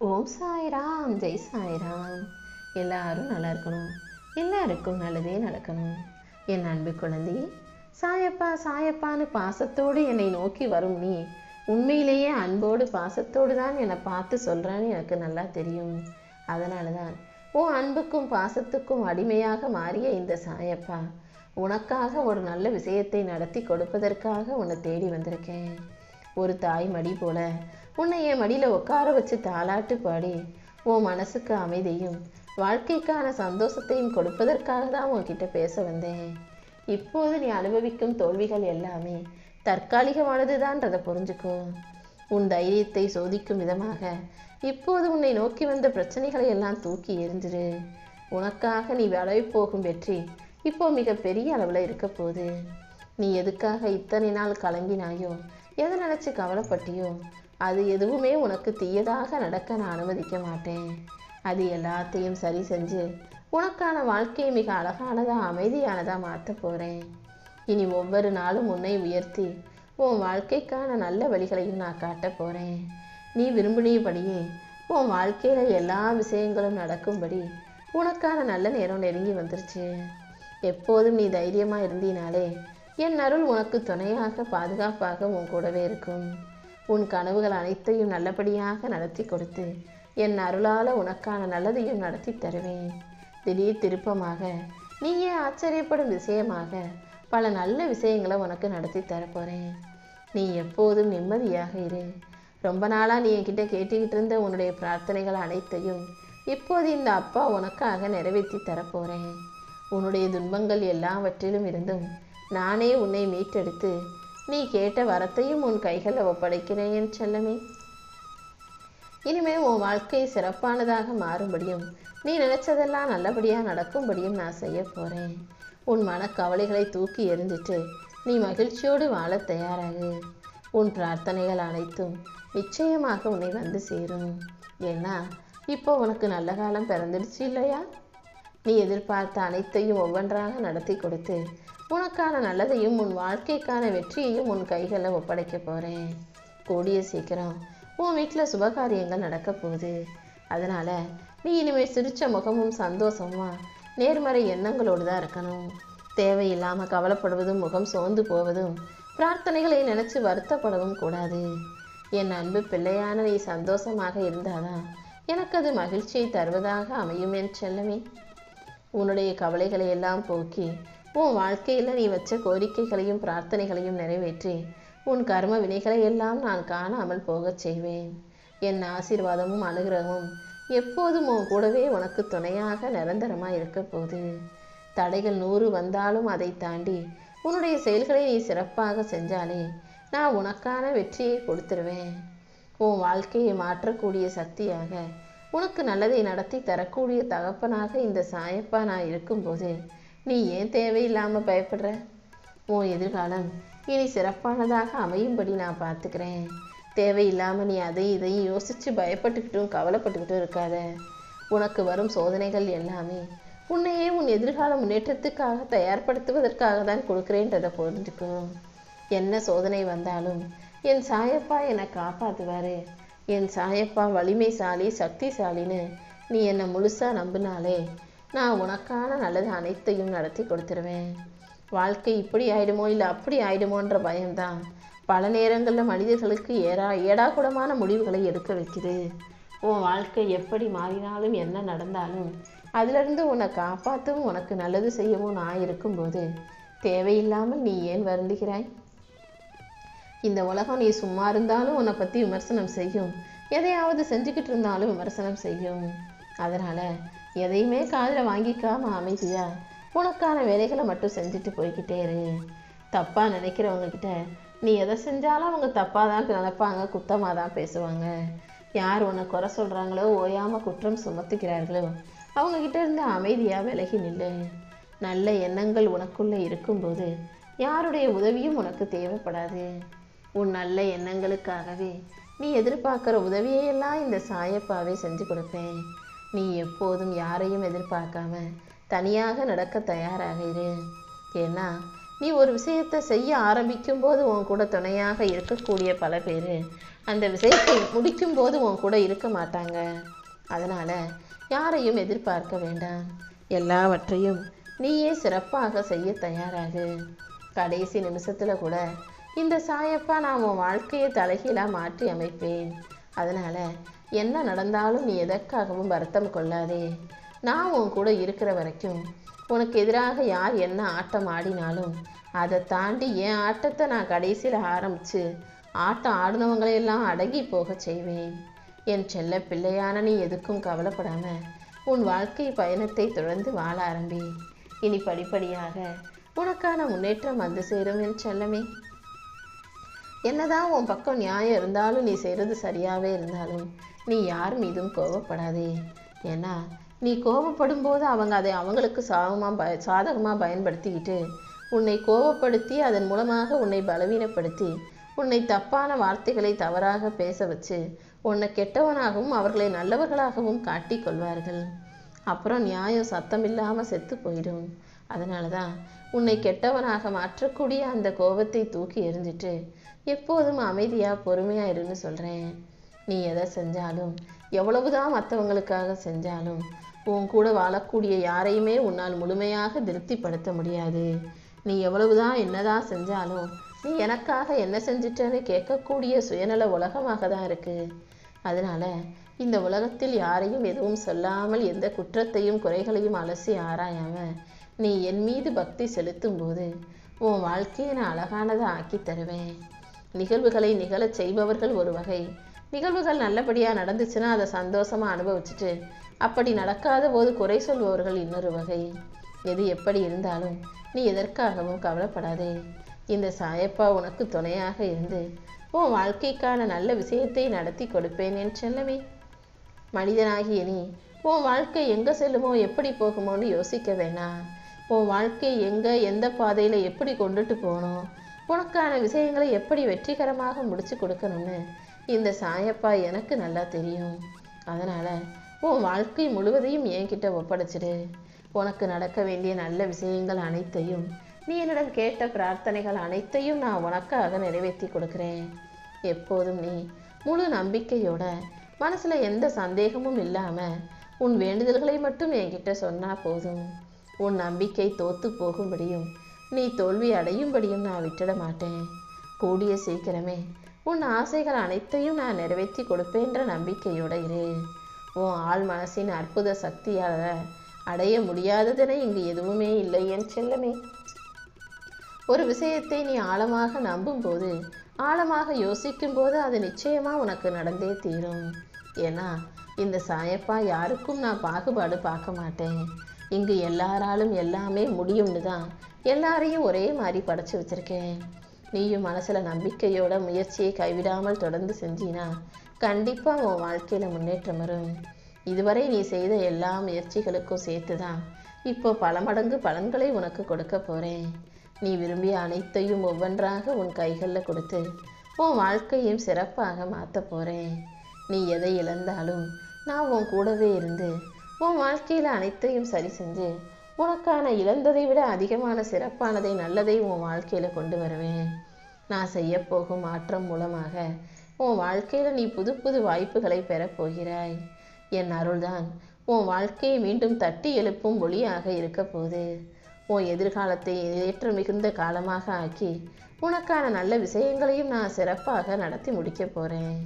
ஓம் சாய்ராம், ஜெய் சாய்ராம். எல்லாரும் நல்லா இருக்கணும், எல்லாருக்கும் நல்லதே நடக்கணும். என் அன்பு குழந்தையே, சாயப்பா சாயப்பான்னு பாசத்தோடு என்னை நோக்கி வரும் நீ உண்மையிலேயே அன்போடு பாசத்தோடு தான் என்னை பார்த்து சொல்கிறான்னு எனக்கு நல்லா தெரியும். அதனால தான் உன் அன்புக்கும் பாசத்துக்கும் அடிமையாக மாறிய இந்த சாயப்பா உனக்காக ஒரு நல்ல விஷயத்தை நடத்தி கொடுப்பதற்காக உன்னை தேடி வந்திருக்கேன். ஒரு தாய் மடி போல உன்னை என் மடியில் உட்கார வச்சு தாலாட்டு பாடி உன் மனசுக்கு அமைதியும் வாழ்க்கைக்கான சந்தோஷத்தையும் கொடுப்பதற்காக தான் உன்கிட்ட பேச வந்தேன். இப்போது நீ அனுபவிக்கும் தோல்விகள் எல்லாமே தற்காலிகமானதுதான்றதை புரிஞ்சுக்கோ. உன் தைரியத்தை சோதிக்கும் விதமாக இப்போது உன்னை நோக்கி வந்த பிரச்சனைகளை எல்லாம் தூக்கி எறிஞ்சிரு. உனக்காக நீ வளவி போகும் வெற்றி இப்போ மிக பெரிய அளவில் இருக்க போகுது. நீ எதுக்காக இத்தனை நாள் கலங்கினாயோ, எதை நினச்சி கவலைப்பட்டியோ, அது எதுவுமே உனக்கு தீயதாக நடக்க நான் அனுமதிக்க மாட்டேன். அது எல்லாத்தையும் சரி செஞ்சு உனக்கான வாழ்க்கையை மிக அழகானதாக அமைதியானதாக மாற்ற போகிறேன். இனி ஒவ்வொரு நாளும் உன்னை உயர்த்தி உன் வாழ்க்கைக்கான நல்ல வழிகளையும் நான் காட்ட போகிறேன். நீ விரும்பினபடியே உன் வாழ்க்கையில் எல்லா விஷயங்களும் நடக்கும்படி உனக்கான நல்ல நேரம் நெருங்கி வந்துருச்சு. எப்போதும் நீ தைரியமாக இருந்தினாலே என் அருள் உனக்கு துணையாக பாதுகாப்பாக உன் கூடவே இருக்கும். உன் கனவுகள் அனைத்தையும் நல்லபடியாக நடத்தி கொடுத்து என் அருளால் உனக்கான நல்லதையும் நடத்தி தருவேன். திடீர் திருப்பமாக நீயே ஆச்சரியப்படும் விஷயமாக பல நல்ல விஷயங்களை உனக்கு நடத்தி தரப்போகிறேன். நீ எப்போதும் நிம்மதியாக இரு. ரொம்ப நாளாக நீ என்கிட்ட கேட்டுக்கிட்டு இருந்த உன்னுடைய பிரார்த்தனைகள் அனைத்தையும் இப்போது இந்த அப்பா உனக்காக நிறைவேற்றி தரப்போகிறேன். உன்னுடைய துன்பங்கள் எல்லாவற்றிலும் இருந்தும் நானே உன்னை மீட்டெடுத்து நீ கேட்ட வரத்தையும் உன் கைகளில் ஒப்படைக்கிறேன் என் செல்லமே. இனிமேல் உன் வாழ்க்கை சிறப்பானதாக மாறும்படியும் நீ நினைச்சதெல்லாம் நல்லபடியாக நடக்கும்படியும் நான் செய்ய போகிறேன். உன் மனக்கவலைகளை தூக்கி எறிஞ்சிட்டு நீ மகிழ்ச்சியோடு வாழ தயாராகு. உன் பிரார்த்தனைகள் அனைத்தும் நிச்சயமாக உன்னை வந்து சேரும். ஏன்னா இப்போ உனக்கு நல்ல காலம் பிறந்துடுச்சு இல்லையா? நீ எதிர்பார்த்த அனைத்தையும் ஒவ்வொன்றாக நடத்தி கொடுத்து உனக்கான நல்லதையும் உன் வாழ்க்கைக்கான வெற்றியையும் உன் கைகளில் ஒப்படைக்க போகிறேன். கூடிய சீக்கிரம் உன் வீட்டில் சுபகாரியங்கள் நடக்க போகுது. அதனால் நீ இனிமேல் சிரித்த முகமும் சந்தோஷமா நேர்மறை எண்ணங்களோடு தான் இருக்கணும். தேவையில்லாமல் கவலைப்படுவதும் முகம் சோர்ந்து போவதும் பிரார்த்தனைகளை நினச்சி வருத்தப்படவும் கூடாது. என் அன்பு பிள்ளையான நீ சந்தோஷமாக இருந்தாதான் எனக்கு அது மகிழ்ச்சியை தருவதாக அமையும் என் செல்லமே. உன்னுடைய கவலைகளை எல்லாம் போக்கி உன் வாழ்க்கையில் நீ வச்ச கோரிக்கைகளையும் பிரார்த்தனைகளையும் நிறைவேற்றி உன் கர்ம வினைகளை எல்லாம் நான் காணாமல் போகச் செய்வேன். என் ஆசீர்வாதமும் அனுகிரகமும் எப்போதும் உன் கூடவே உனக்கு துணையாக நிரந்தரமாக இருக்க போகுது. தடைகள் 100 வந்தாலும் அதை தாண்டி உன்னுடைய செயல்களை நீ சிறப்பாக செஞ்சாலே நான் உனக்கான வெற்றியை கொடுத்துருவேன். உன் வாழ்க்கையை மாற்றக்கூடிய சக்தியாக உனக்கு நல்லதை நடத்தி தரக்கூடிய தகப்பனாக இந்த சாயப்பா நான் இருக்கும்போது நீ ஏன் தேவையில்லாமல் பயப்படுற? உன் எதிர்காலம் இனி சிறப்பானதாக அமையும்படி நான் பார்த்துக்கிறேன். தேவையில்லாமல் நீ அதையும் இதையும் யோசித்து பயப்பட்டுக்கிட்டும் கவலைப்பட்டுக்கிட்டும் இருக்காத. உனக்கு வரும் சோதனைகள் எல்லாமே உன்னையே உன் எதிர்கால முன்னேற்றத்துக்காக தயார்படுத்துவதற்காக தான் கொடுக்குறேன்றதை புரிஞ்சுக்கோ. என்ன சோதனை வந்தாலும் என் சாயப்பா என்னை காப்பாற்றுவார். என் சாயப்பா வலிமைசாலி சக்திசாலின்னு நீ என்னை முழுசாக நம்பினாலே நான் உனக்கான நல்லது அனைத்தையும் நடத்தி கொடுத்துருவேன். வாழ்க்கை இப்படி ஆயிடுமோ இல்லை அப்படி ஆயிடுமோன்ற பயம்தான் பல நேரங்களில் மனிதர்களுக்கு ஏடாகூடமான முடிவுகளை எடுக்க வைக்குது. உன் வாழ்க்கை எப்படி மாறினாலும் என்ன நடந்தாலும் அதிலிருந்து உன்னை காப்பாற்றவும் உனக்கு நல்லது செய்யவும் நான் இருக்கும்போது தேவையில்லாமல் நீ ஏன் வருந்துகிறாய்? இந்த உலகம் நீ சும்மா இருந்தாலும் உன்னை பற்றி விமர்சனம் செய்யும், எதையாவது செஞ்சுக்கிட்டு இருந்தாலும் விமர்சனம் செய்யும். அதனால் எதையுமே காதில் வாங்கிக்காம அமைதியா உனக்கான வேலைகளை மட்டும் செஞ்சுட்டு போய்கிட்டே இரு. தப்பாக நினைக்கிறவங்கக்கிட்ட நீ எதை செஞ்சாலும் அவங்க தப்பாக தான் நினைப்பாங்க, குத்தமாக தான் பேசுவாங்க. யார் உன்னை குறை சொல்கிறாங்களோ, ஓயாமல் குற்றம் சுமத்துக்கிறார்களோ அவங்கக்கிட்ட இருந்து அமைதியாக விலகி நில்லு. நல்ல எண்ணங்கள் உனக்குள்ளே இருக்கும்போது யாருடைய உதவியும் உனக்கு தேவைப்படாது. உன் நல்ல எண்ணங்களுக்காகவே நீ எதிர்பார்க்குற உதவியெல்லாம் இந்த சாயப்பாவே செஞ்சு கொடுப்பேன். நீ எப்போதும் யாரையும் எதிர்பார்க்காம தனியாக நடக்க தயாராக இரு. ஏன்னா நீ ஒரு விஷயத்தை செய்ய ஆரம்பிக்கும் போது உன் கூட துணையாக இருக்கக்கூடிய பல பேர் அந்த விஷயத்தை முடிக்கும் போது உன் கூட இருக்க மாட்டாங்க. அதனால் யாரையும் எதிர்பார்க்க வேண்டாம். எல்லாவற்றையும் நீயே சிறப்பாக செய்ய தயாராகு. கடைசி நிமிஷத்தில் கூட இந்த சாயப்பா நான் உன் வாழ்க்கையை தலைகீழாக மாற்றி அமைப்பேன். அதனால் என்ன நடந்தாலும் நீ எதற்காகவும் வருத்தம் கொள்ளாதே. நான் உன் கூட இருக்கிற வரைக்கும் உனக்கு எதிராக யார் என்ன ஆட்டம் ஆடினாலும் அதை தாண்டி என் ஆட்டத்தை நான் கடைசியில் ஆரம்பித்து ஆட்டம் ஆடினவங்களையெல்லாம் அடங்கி போக செய்வேன். என் செல்ல பிள்ளையான நீ எதுக்கும் கவலைப்படாமல் உன் வாழ்க்கை பயணத்தை தொடர்ந்து வாழ ஆரம்பி. இனி படிப்படியாக உனக்கான முன்னேற்றம் வந்து சேரும் என் செல்லமே. என்னதான் உன் பக்கம் நியாயம் இருந்தாலும், நீ செய்கிறது சரியாகவே இருந்தாலும் நீ யார் மீதும் கோபப்படாதே. ஏன்னா நீ கோபப்படும் போது அவங்க அதை அவங்களுக்கு சாதகமாக பயன்படுத்திக்கிட்டு உன்னை கோபப்படுத்தி அதன் மூலமாக உன்னை பலவீனப்படுத்தி உன்னை தப்பான வார்த்தைகளை தவறாக பேச வச்சு உன்னை கெட்டவனாகவும் அவர்களை நல்லவர்களாகவும் காட்டி கொள்வார்கள். அப்புறம் நியாயம் சத்தம் இல்லாமல் செத்து போயிடும். அதனால தான் உன்னை கெட்டவனாக மாற்றக்கூடிய அந்த கோபத்தை தூக்கி எறிஞ்சிட்டு எப்போதும் அமைதியாக பொறுமையாக இருன்னு சொல்கிறேன். நீ எதை செஞ்சாலும், எவ்வளவுதான் மற்றவங்களுக்காக செஞ்சாலும் உன் கூட வாழக்கூடிய யாரையுமே உன்னால் முழுமையாக திருப்திப்படுத்த முடியாது. நீ எவ்வளவுதான் என்னதான் செஞ்சாலும் நீ எனக்காக என்ன செஞ்சிட்டேன்னு கேட்கக்கூடிய சுயநல உலகமாக தான் இருக்குது. அதனால் இந்த உலகத்தில் யாரையும் எதுவும் சொல்லாமல் எந்த குற்றத்தையும் குறைகளையும் அலசி ஆராயாமல் நீ என் மீது பக்தி செலுத்தும் போது உன் வாழ்க்கையை நான் அழகானதை ஆக்கி தருவேன். நிகழ்வுகளை நிகழச் செய்பவர்கள் ஒரு வகை, நிகழ்வுகள் நல்லபடியாக நடந்துச்சுன்னா அதை சந்தோஷமாக அனுபவிச்சுட்டு அப்படி நடக்காத போது குறை சொல்பவர்கள் இன்னொரு வகை. எது எப்படி இருந்தாலும் நீ எதற்காகவும் கவலைப்படாதே. இந்த சாயப்பா உனக்கு துணையாக இருந்து உன் வாழ்க்கைக்கான நல்ல விஷயத்தை நடத்தி கொடுப்பேன் என் செல்லமே. மனிதனாகிய நீ உன் வாழ்க்கை எங்கே செல்லுமோ எப்படி போகுமோன்னு யோசிக்க வேணாம். உன் வாழ்க்கை எங்கே எந்த பாதையில் எப்படி கொண்டுட்டு போகணும், உனக்கான விஷயங்களை எப்படி வெற்றிகரமாக முடிச்சு கொடுக்கணும்னு இந்த சாயப்பா எனக்கு நல்லா தெரியும். அதனால் உன் வாழ்க்கை முழுவதையும் என்கிட்ட ஒப்படைச்சிடு. உனக்கு நடக்க வேண்டிய நல்ல விஷயங்கள் அனைத்தையும், நீ என்னிடம் கேட்ட பிரார்த்தனைகள் அனைத்தையும் நான் உனக்காக நிறைவேற்றி கொடுக்குறேன். எப்போதும் நீ முழு நம்பிக்கையோட மனசில் எந்த சந்தேகமும் இல்லாமல் உன் வேண்டுதல்களை மட்டும் என்கிட்ட சொன்னால் போதும். உன் நம்பிக்கை தோற்று போகும்படியும் நீ தோல்வி அடையும்படியும் நான் விட்டுட மாட்டேன். கூடிய சீக்கிரமே உன் ஆசைகள் அனைத்தையும் நான் நிறைவேற்றி கொடுப்பேன்ற நம்பிக்கையோட இரு. உன் ஆள் மனசின் அற்புத சக்தியால் அடைய முடியாததென இங்கு எதுவுமே இல்லை என் செல்லமே. ஒரு விஷயத்தை நீ ஆழமாக நம்பும்போது, ஆழமாக யோசிக்கும் போது அது நிச்சயமாக உனக்கு நடந்தே தீரும். ஏன்னா இந்த சாயப்பா யாருக்கும் நான் பாகுபாடு பார்க்க மாட்டேன். இங்கு எல்லாராலும் எல்லாமே முடியும்னு தான் எல்லாரையும் ஒரே மாதிரி படைச்சு வச்சிருக்கேன். நீயும் மனசில் நம்பிக்கையோட முயற்சியை கைவிடாமல் தொடர்ந்து செஞ்சினா கண்டிப்பாக உன் வாழ்க்கையில் முன்னேற்றம் வரும். இதுவரை நீ செய்த எல்லா முயற்சிகளுக்கும் சேர்த்து தான் இப்போ பல மடங்கு பலன்களை உனக்கு கொடுக்க போகிறேன். நீ விரும்பிய அனைத்தையும் ஒவ்வொன்றாக உன் கைகளில் கொடுத்து உன் வாழ்க்கையும் சிறப்பாக மாற்ற போகிறேன். நீ எதை இழந்தாலும் நான் உன் கூடவே இருந்து உன் வாழ்க்கையில் அனைத்தையும் சரி செஞ்சு உனக்கான இழந்ததை விட அதிகமான சிறப்பானதை நல்லதை உன் வாழ்க்கையில் கொண்டு வருவேன். நான் செய்யப்போகும் மாற்றம் மூலமாக உன் வாழ்க்கையில் நீ புது புது வாய்ப்புகளை பெறப்போகிறாய். என் அருள்தான் உன் வாழ்க்கையை மீண்டும் தட்டி எழுப்பும் ஒளியாக இருக்க போகுது. உன் எதிர்காலத்தை ஏற்ற மிகுந்த காலமாக ஆக்கி உனக்கான நல்ல விஷயங்களையும் நான் சிறப்பாக நடத்தி முடிக்க போகிறேன்.